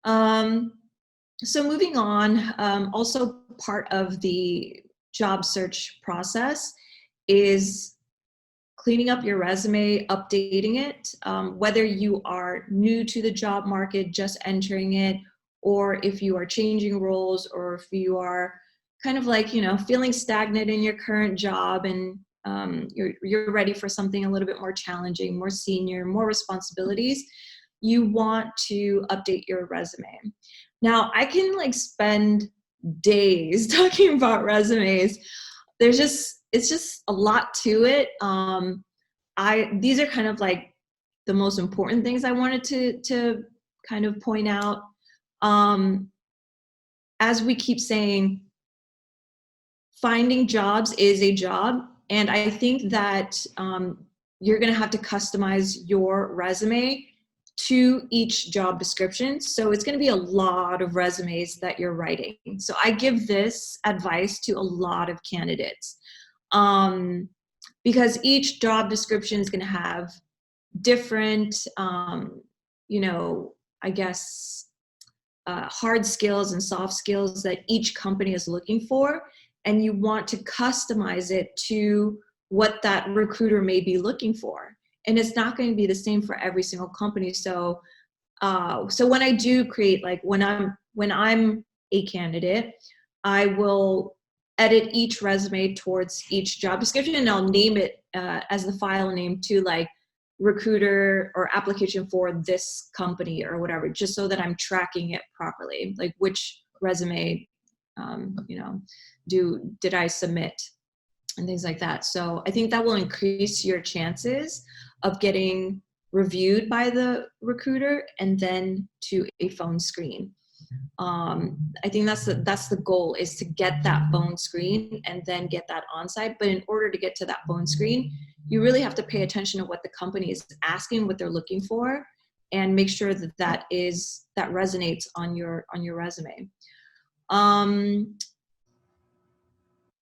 Um, so moving on, also part of the job search process is cleaning up your resume, updating it, whether you are new to the job market, just entering it, or if you are changing roles, or if you are kind of like, feeling stagnant in your current job and you're ready for something a little bit more challenging, more senior, more responsibilities, you want to update your resume. Now, I can like spend days talking about resumes. It's just a lot to it. These are kind of like the most important things I wanted to kind of point out. As we keep saying, finding jobs is a job, and I think that you're going to have to customize your resume to each job description. So it's going to be a lot of resumes that you're writing. So I give this advice to a lot of candidates, because each job description is going to have different, I guess, hard skills and soft skills that each company is looking for. And you want to customize it to what that recruiter may be looking for. And it's not going to be the same for every single company. So when I do create, like when I'm a candidate, I will edit each resume towards each job description, and I'll name it as the file name to like recruiter or application for this company or whatever, just so that I'm tracking it properly, like which resume, did I submit and things like that. So I think that will increase your chances of getting reviewed by the recruiter and then to a phone screen. I think that's the goal, is to get that phone screen and then get that on-site. But in order to get to that phone screen, you really have to pay attention to what the company is asking, what they're looking for, and make sure that resonates on your resume.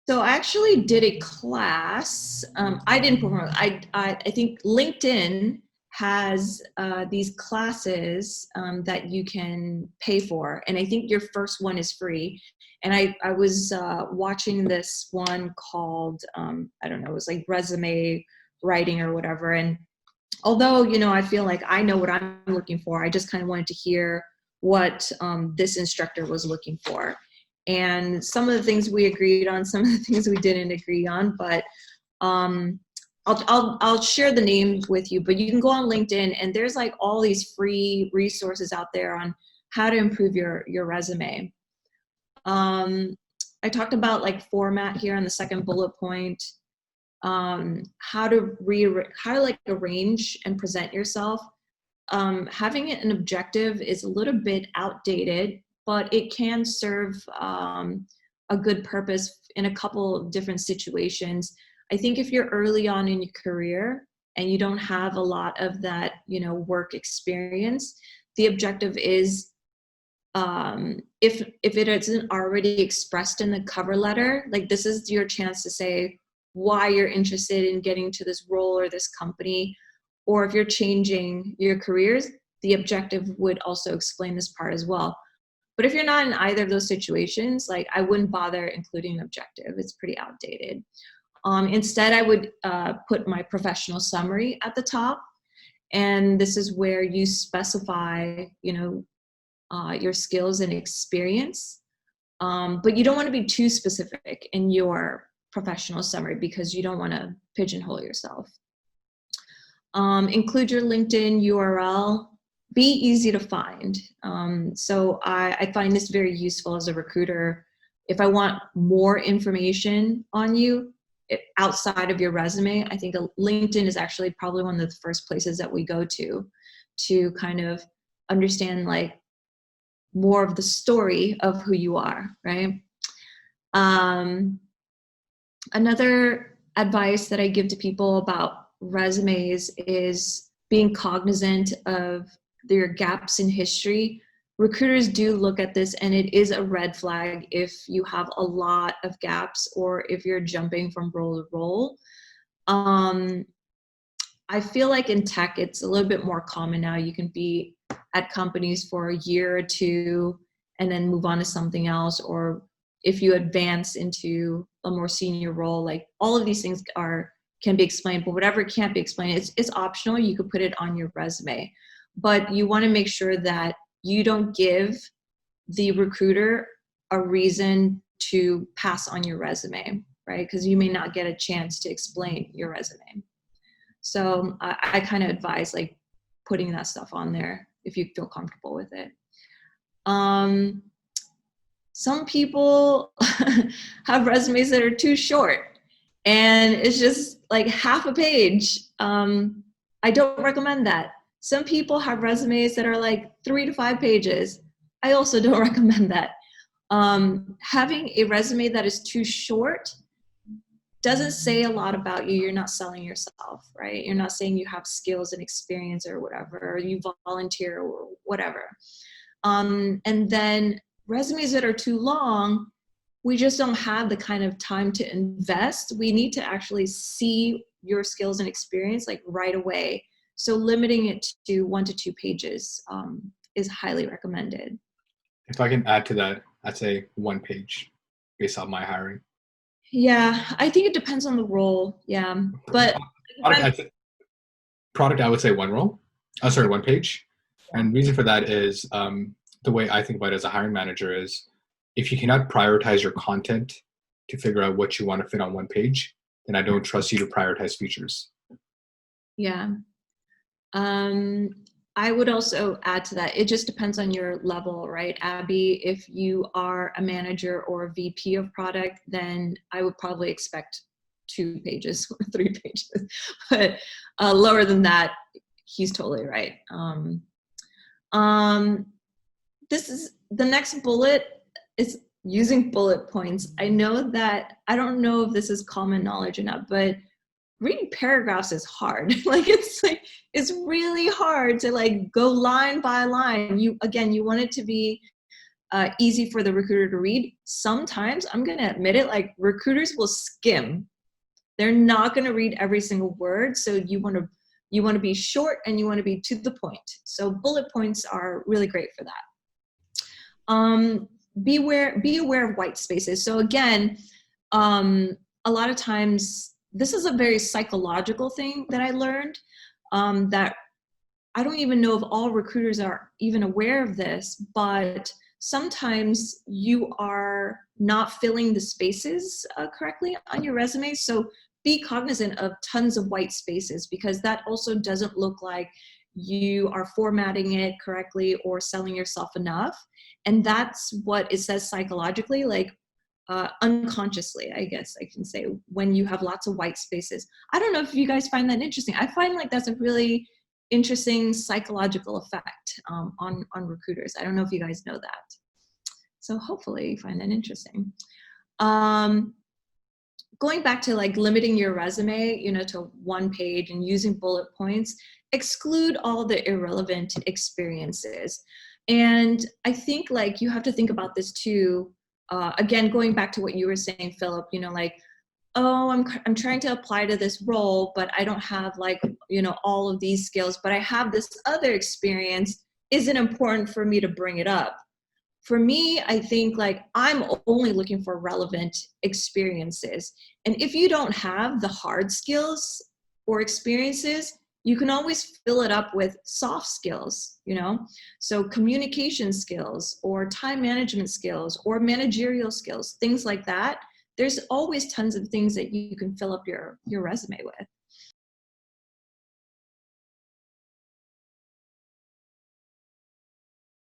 So I actually did a class. I didn't perform. I think LinkedIn has these classes that you can pay for, and I think your first one is free. And I was watching this one called, I don't know, it was like resume writing or whatever. And although, I feel like I know what I'm looking for, I just kind of wanted to hear what this instructor was looking for. And some of the things we agreed on, some of the things we didn't agree on, but I'll share the name with you. But you can go on LinkedIn, and there's like all these free resources out there on how to improve your resume. I talked about like format here on the second bullet point, how to like arrange and present yourself. Having it an objective is a little bit outdated, but it can serve a good purpose in a couple of different situations. I think if you're early on in your career and you don't have a lot of that, work experience, the objective is, if it isn't already expressed in the cover letter, like this is your chance to say why you're interested in getting to this role or this company. Or if you're changing your careers, the objective would also explain this part as well. But if you're not in either of those situations, like I wouldn't bother including an objective. It's pretty outdated. Instead, I would put my professional summary at the top. And this is where you specify, your skills and experience. But you don't want to be too specific in your professional summary because you don't want to pigeonhole yourself. Include your LinkedIn URL. Be easy to find. So I find this very useful as a recruiter. If I want more information on you outside of your resume, I think LinkedIn is actually probably one of the first places that we go to kind of understand like more of the story of who you are, right? Another advice that I give to people about resumes is being cognizant of their gaps in history. Recruiters do look at this, and it is a red flag if you have a lot of gaps or if you're jumping from role to role. I feel like in tech, it's a little bit more common now. You can be at companies for a year or two and then move on to something else, or if you advance into a more senior role, like all of these things can be explained, but whatever can't be explained, it's optional. You could put it on your resume, but you want to make sure that you don't give the recruiter a reason to pass on your resume, right? Because you may not get a chance to explain your resume. So I kind of advise like putting that stuff on there if you feel comfortable with it. Some people have resumes that are too short and it's just like half a page. I don't recommend that. Some people have resumes that are like 3 to 5 pages. I also don't recommend that. Having a resume that is too short doesn't say a lot about you. You're not selling yourself, right? You're not saying you have skills and experience or whatever, or you volunteer or whatever. And then resumes that are too long, we just don't have the kind of time to invest. We need to actually see your skills and experience like right away. So limiting it to 1 to 2 pages is highly recommended. If I can add to that, I'd say 1 page based on my hiring. Yeah, I think it depends on the role. Yeah, but product, I would say 1 page. And reason for that is the way I think about it as a hiring manager is if you cannot prioritize your content to figure out what you want to fit on 1 page, then I don't trust you to prioritize features. Yeah. I would also add to that, it just depends on your level, right, Abby? If you are a manager or a VP of product, then I would probably expect 2 pages or 3 pages. But lower than that, he's totally right. This is the next bullet is using bullet points. I know that, I don't know if this is common knowledge or not, but reading paragraphs is hard. It's really hard to like go line by line. You want it to be easy for the recruiter to read. Sometimes, I'm gonna admit it, like recruiters will skim. They're not gonna read every single word. So you wanna be short and you wanna be to the point. So bullet points are really great for that. Be aware of white spaces. So again, a lot of times, this is a very psychological thing that I learned, that I don't even know if all recruiters are even aware of this, but sometimes you are not filling the spaces correctly on your resume. So be cognizant of tons of white spaces, because that also doesn't look like you are formatting it correctly or selling yourself enough. And that's what it says psychologically, like unconsciously, I guess I can say, when you have lots of white spaces. I don't know if you guys find that interesting. I find like that's a really interesting psychological effect on recruiters. I don't know if you guys know that. So hopefully you find that interesting. Going back to like limiting your resume, to 1 page and using bullet points, exclude all the irrelevant experiences. And I think like you have to think about this too. Again, going back to what you were saying, Philip, like, oh, I'm trying to apply to this role, but I don't have like, all of these skills, but I have this other experience. Is it important for me to bring it up? For me, I think like I'm only looking for relevant experiences. And if you don't have the hard skills or experiences, you can always fill it up with soft skills, so communication skills or time management skills or managerial skills, things like that. There's always tons of things that you can fill up your resume with.